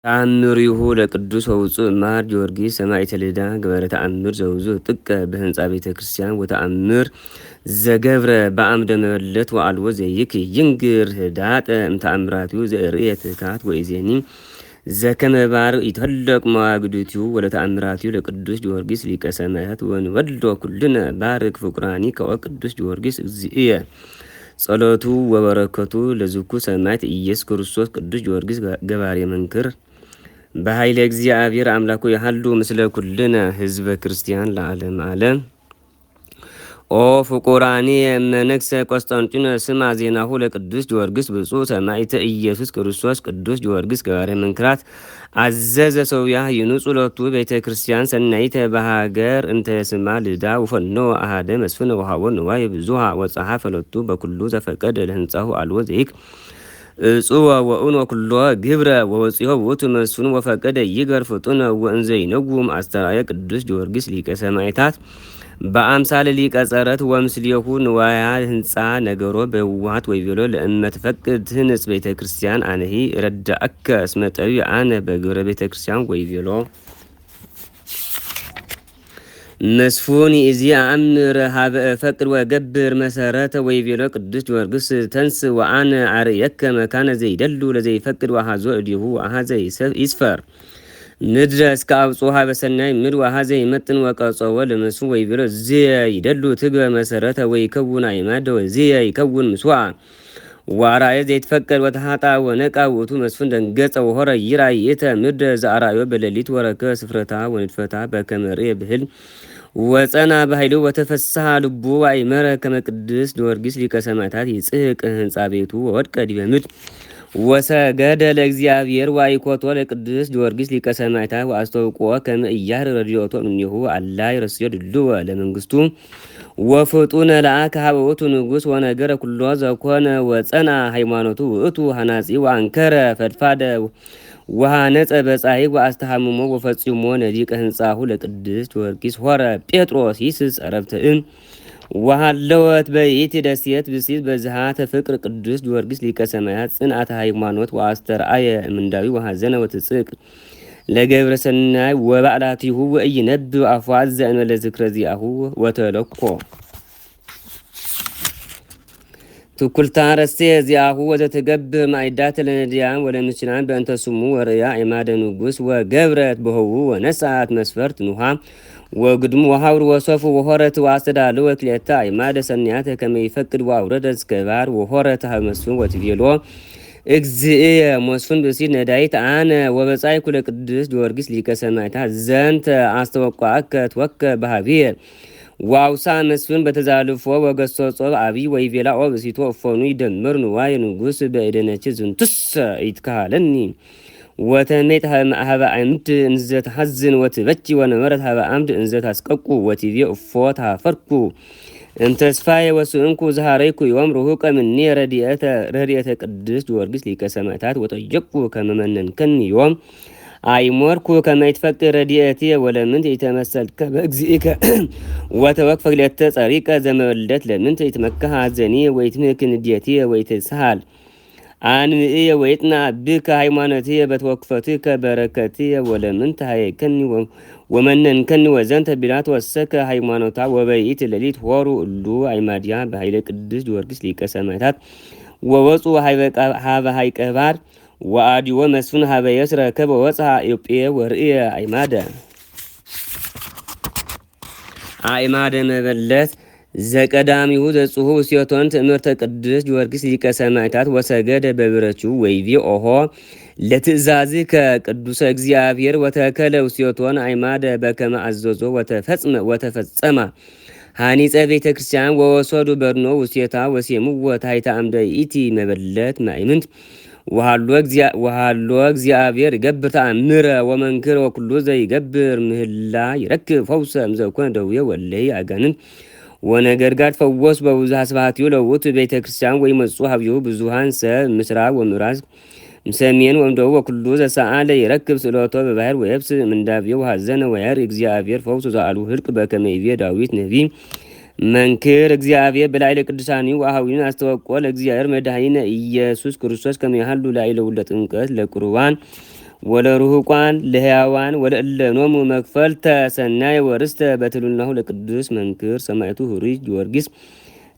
ተአምሪሁ ለቅዱስ ወውፁእ እምአሐድ ጊዮርጊስ ሰማዕተ ልዳ ገበረ ተአምር ዘውዙእ ጥቀ በህንፃ ቤተ ክርስቲያን ወተአምር ዘገብረ በአምደ መበለት ወአልቦ ዘይክል ይንግር ህዳጠ እምተአምራቲሁ ዘርእየ ትካት ወኢዜኒ ዘከመ ባርቅ ይትሀለቅ መዋግድቲሁ ወለተአምራቲሁ ለቅዱስ ጊዮርጊስ ሊቀ ሰማዕታት ወንወልዶ ኩልነ ባርክ ፍቁራኒ ከወ ቅዱስ ጊዮርጊስ እግዚእየ ጸሎቱ ወበረከቱ ለዝኩ ሰማዕት ኢየሱስ ክርስቶስ ቅዱስ ጊዮርጊስ ገባሬ መንክር በኃይለ እግዚአብሔር አምላኩ ያህሉ ምስለ ኩልነ ህዝበ ክርስቲያን ለዓለም ዓለም። ኦ ፍቁራኒ የመነግሰ ቆስጠንጢኖስ ስማ ዜናሁ ለቅዱስ ጊዮርጊስ ብፁዕ ሰማዕተ ኢየሱስ ክርስቶስ ቅዱስ ጊዮርጊስ ገባሬ መንክራት አዘዘ ሰውያ ይኑጹ ሎቱ ቤተ ክርስቲያን ሰናይተ በሀገር እንተ ስማ ልዳ ውፈኖ አሃደ መስፍን ወሃቦ ንዋየ ብዙሃ ወጸሐፈ ሎቱ በኩሉ ዘፈቀደ ለህንጻሁ አልቦ ዘይክ እጹወ ወእኖ ኩሎ ግብረ ወወፂሆ ውእቱ መስፍን ወፈቀደ ይገር ፍጡነ ወእንዘ ይነጉም አስተርአየ ቅዱስ ጊዮርጊስ ሊቀ ሰማዕታት በአምሳለ ሊቀ ጸረት ወምስሌሁ ንዋያ ህንፃ ነገሮ በውሃት ወይቤሎ ለእመ ትፈቅድ ትህንጽ ቤተ ክርስቲያን አነሂ ረዳእከ እስመ ጠቢብ አነ በግብረ ቤተ ክርስቲያን ወይቤሎ መስፉን እዚ አምር ሀበ ፈቅድ ወገብር መሰረተ ወይቤሎ ቅዱስ ጊዮርጊስ ተንስ ወአነ አርየከ መካነ ዘይደሉ ለዘይፈቅድ ወሃዞ እዲሁ ወአሃዘ ይስፈር ምድረ እስከ አብጽሖ በሰናይ ምድ ወአሃዘ ይመጥን ወቀጸወ ለመስፉ ወይቤሎ ዝየ ይደሉ ትግበ መሰረተ ወይከውን አዕማደ ወዝየ ይከውን ምስዋ ወአርአየ ዘይትፈቀድ ወተሃጣ ወነቃ ውእቱ መስፍን ደንገጸ ወሆረ ይራይ የተ ምድረ ዘአርአዮ በሌሊት ወረከ ስፍረታ ወንድፈታ በከመ ርኤ ብህል ወጸና በኃይሉ ወተፈስሐ ልቡ ወአእመረ ከመ ቅዱስ ጊዮርጊስ ሊቀ ሰማዕታት ይጽሕቅ ህንጻ ቤቱ ወወድቀ ዲበ ምድር ወሰገደ ለእግዚአብሔር ወአይኮቶ ለቅዱስ ጊዮርጊስ ሊቀ ሰማዕታት ወአስተውቆ ከመ ኢያህር ረድኤቶ እምኔሁ አላ ይረስዮ ድልዎ ለመንግስቱ ወፍጡነ ለአከ ሀበ ውእቱ ንጉሥ ወነገረ ኩሎ ዘኮነ ወጸና ሃይማኖቱ ውእቱ ሐናጺ ወአንከረ ፈድፋደ ወሃነጸ በጻሕቅ ወአስተሃምሞ ወፈጺሞ ነዲቀ ህንጻሁ ለቅዱስ ጊዮርጊስ ሆረ ጴጥሮስ ይስጽ ጸረብትእም ወሃለወት በይእቲ ደሴት ብእሲት በዝሃተ ፍቅር ቅዱስ ጊዮርጊስ ሊቀ ሰማዕታት ጽንዓተ ሃይማኖት ወአስተርአየ እምንዳዊ ወሐዘነ ወትጽቅ ለገብረ ሰናይ ወባዕላቲሁ ወኢይነብብ አፍዋዕ ዘእንበለ ዝክረ ዚአሁ ወተለኮ ትኩልታ ረሴ ዚአሁ ወዘትገብር ማዕዳተ ለነዳያን ወለምስኪናን በእንተ ስሙ ወርእያ አዕማደ ንጉሥ ወገብረት በህዉ ወነስአት መስፈርት ኑሃ ወግድሙ ወሀብር ወሶፍ ወሆረት ወአስተዳልወ ክልኤተ አዕማደ ሰናያተ ከመ ይፈቅድ ወአውረደት እስከ ባሕር ወሆረት ሀበ መስፍን ወትቤሎ እግዚእየ መስፍን ብእሲት ነዳይት አነ ወበጻእኩ ለቅዱስ ጊዮርጊስ ሊቀ ሰማዕታት ዘንተ አስተወቋከ ትወከ በሀብየ ዋውሳ መስፍን በተዛልፎ ወገሶጾ አብይ ወይቤላ ኦ ብእሲቶ እፎኑ ይደምር ንዋየ ንጉሥ በእደነች ዝንቱሰ ይትካሃለኒ ወተሜት ሀበ አምድ እንዘ ተሐዝን ወትበኪ ወነበረት ሀበ አምድ እንዘ ታስቀቁ ወቲቤ እፎ ታፈርኩ እምተስፋዬ ወስእንኩ ዘሃረይኩ ዮም ርሁቀ ምኔ ረድኤተ ቅዱስ ጊዮርጊስ ሊቀ ሰማዕታት ወጠየቅኩ ከመ መነንከኒ ዮም አይሞርኩ ከመ ይትፈቅድ ረድኤትየ ወለምንት ይተመሰልከ በእግዚእከ ወተወክፈ ክልኤተ ጸሪቀ ዘመወልደት ለምንት ይትመካህ ሐዘኒየ ወይትምህክ ንዴትየ ወይትስሃል አንብእየ ወይጥና ብከ ሃይማኖትየ በተወክፈትከ በረከትየ ወለምንት ሃየከኒ ወመነንከኒ ወዘንተ ቢላት ወሰከ ሃይማኖታ ወበይት ሌሊት ሆሩ እሉ አይማድያ በኃይለ ቅዱስ ጊዮርጊስ ሊቀ ሰማዕታት ወወፁ ሀበ ሀይቀ ባሕር ወአዲዎ መስፍን ሀበ የስረ ከበ ወፅሐ ኢዮጴ ወርእየ አዕማደ መበለት ዘቀዳሚሁ ዘጽሁፍ ሲዮቶን ትእምርተ ቅዱስ ጊዮርጊስ ሊቀ ሰማዕታት ወሰገደ በብረቱ ወይቤ ኦሆ ለትእዛዝከ ቅዱሰ እግዚአብሔር ወተከለ ውስዮቶን አዕማደ በከመ አዘዞ ወተፈጸማ ሃኒፀ ቤተ ክርስቲያን ወወሰዱ በርኖ ውስቴታ ወሴምዎ ታሕተ አምደ ይእቲ መበለት ማእምንት ወሃሎ እግዚአብሔር ይገብር ተአምረ ወመንክር ወኩሉ ዘይገብር ምህላ ይረክብ ፈውሰ እምዘኮነ ደዌ ወለይ አጋንንት ወነገርጋድ ፈወስ በብዙኃ ስብሐቲሁ ለውእቱ ቤተ ክርስቲያን ወይመጹ ሀብዮ ብዙኃን ሰብ ምስራቅ ወምዕራብ ሰሜን ወምደቡብ ወኩሉ ዘሰአለ ይረክብ ስእለቶ በባሕር ወየብስ ምንዳቤ ወሐዘነ ወያርእ እግዚአብሔር ፈውስ ዘአልሁ ህልቅ በከመ ይቤ ዳዊት ነቢይ መንክር እግዚአብሔር በላዕለ ቅዱሳኒሁ ወአኀዊን አስተወቆ ለእግዚአብሔር መድኃኒነ ኢየሱስ ክርስቶስ ከመ ይሃሉ ላዕለ ውለ ጥምቀት ለቁርባን ወለሩህቋን ለሕያዋን ወለእለኖሙ መክፈልተ ሰናይ ወርስተ በትሉናሁ ለቅዱስ መንክር ሰማዕቱ ሁሩይ ጊዮርጊስ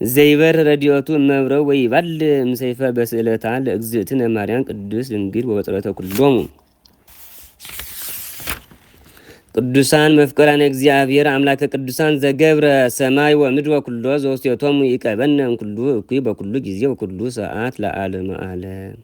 ዘይበር ረድኤቱ እመብረው ወይባል እምሰይፈ በስእለታ ለእግዝእትነ ማርያም ቅድስት ድንግል ወበጽረተ ኩሎሙ ቅዱሳን መፍቀራን እግዚአብሔር አምላከ ቅዱሳን ዘገብረ ሰማይ ወምድር ወኩሎ ዘውስቴቶሙ ይቀበነ እምኩሉ እኩይ በኩሉ ጊዜ ወኩሉ ሰዓት ለዓለመ ዓለም።